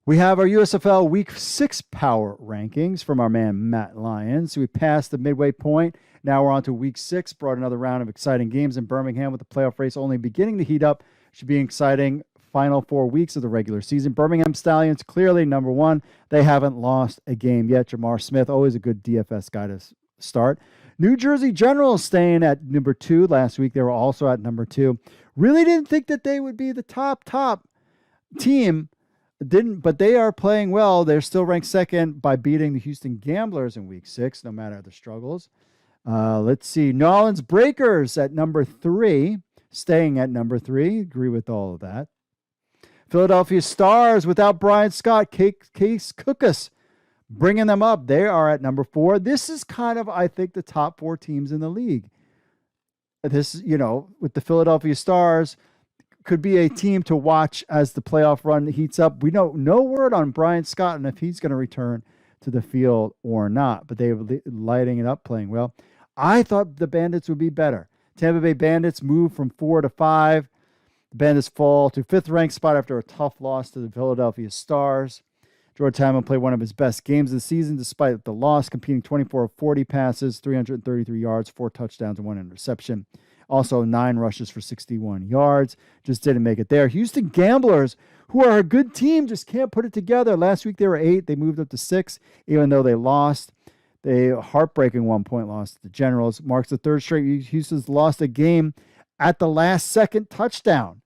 We have our USFL Week 6 power rankings from our man Matt Lyons. We passed the midway point. Now we're on to Week 6. Brought another round of exciting games in Birmingham with the playoff race only beginning to heat up. Should be an exciting final 4 weeks of the regular season. Birmingham Stallions clearly number one. They haven't lost a game yet. Jamar Smith, always a good DFS guy to start. New Jersey Generals staying at number 2. Last week they were also at number 2. Really didn't think that they would be the top team. But they are playing well. They're still ranked second by beating the Houston Gamblers in Week 6, no matter the struggles. Let's see. New Orleans Breakers at number 3, staying at number 3. Agree with all of that. Philadelphia Stars without Brian Scott, Case Cookus, bringing them up. They are at number 4. This is kind of, I think, the top 4 teams in the league. This, with the Philadelphia Stars, could be a team to watch as the playoff run heats up. We know no word on Brian Scott and if he's going to return to the field or not, but they're lighting it up, playing well. I thought the Bandits would be better. Tampa Bay Bandits move from 4 to 5. The Bandits fall to 5th ranked spot after a tough loss to the Philadelphia Stars. Georgetown played one of his best games of the season despite the loss, competing 24 of 40 passes, 333 yards, 4 touchdowns, and 1 interception. Also 9 rushes for 61 yards. Just didn't make it there. Houston Gamblers, who are a good team, just can't put it together. Last week they were 8. They moved up to 6, even though they lost. They heartbreaking 1-point loss to the Generals. Marks the 3rd straight Houston's lost a game at the last second touchdown.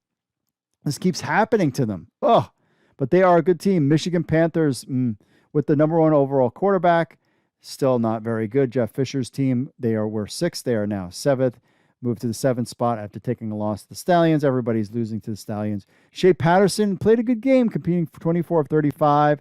This keeps happening to them. But they are a good team. Michigan Panthers with the number 1 overall quarterback. Still not very good. Jeff Fisher's team, were 6th. They are now 7th. Moved to the 7th spot after taking a loss to the Stallions. Everybody's losing to the Stallions. Shea Patterson played a good game, competing for 24 of 35,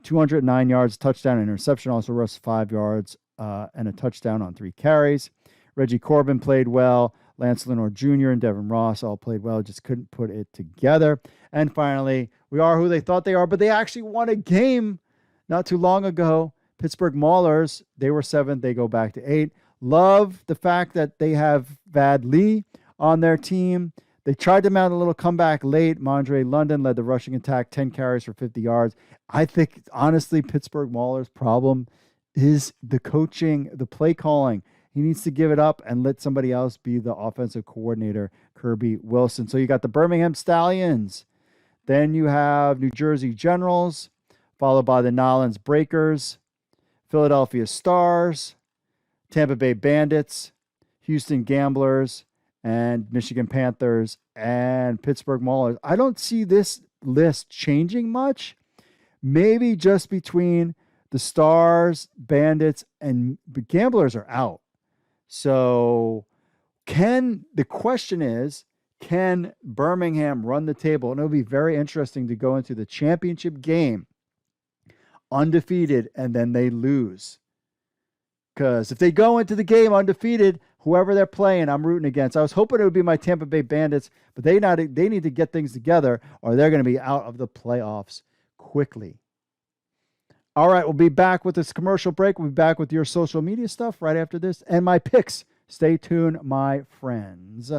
209 yards, touchdown, interception. Also rushed 5 yards and a touchdown on 3 carries. Reggie Corbin played well. Lance Lenore Jr. and Devin Ross all played well, just couldn't put it together. And finally, we are who they thought they are, but they actually won a game not too long ago. Pittsburgh Maulers, they were 7th. They go back to 8. Love the fact that they have Vad Lee on their team. They tried to mount a little comeback late. Mondre London led the rushing attack, 10 carries for 50 yards. I think, honestly, Pittsburgh Maulers' problem is the coaching, the play calling. He needs to give it up and let somebody else be the offensive coordinator, Kirby Wilson. So you got the Birmingham Stallions. Then you have New Jersey Generals, followed by the New Orleans Breakers, Philadelphia Stars, Tampa Bay Bandits, Houston Gamblers, and Michigan Panthers, and Pittsburgh Maulers. I don't see this list changing much. Maybe just between the Stars, Bandits, and the Gamblers are out. So the question is, can Birmingham run the table? And it'll be very interesting to go into the championship game undefeated and then they lose. Because if they go into the game undefeated, whoever they're playing, I'm rooting against. I was hoping it would be my Tampa Bay Bandits, but they need to get things together or they're going to be out of the playoffs quickly. All right, we'll be back with this commercial break. We'll be back with your social media stuff right after this and my picks. Stay tuned, my friends.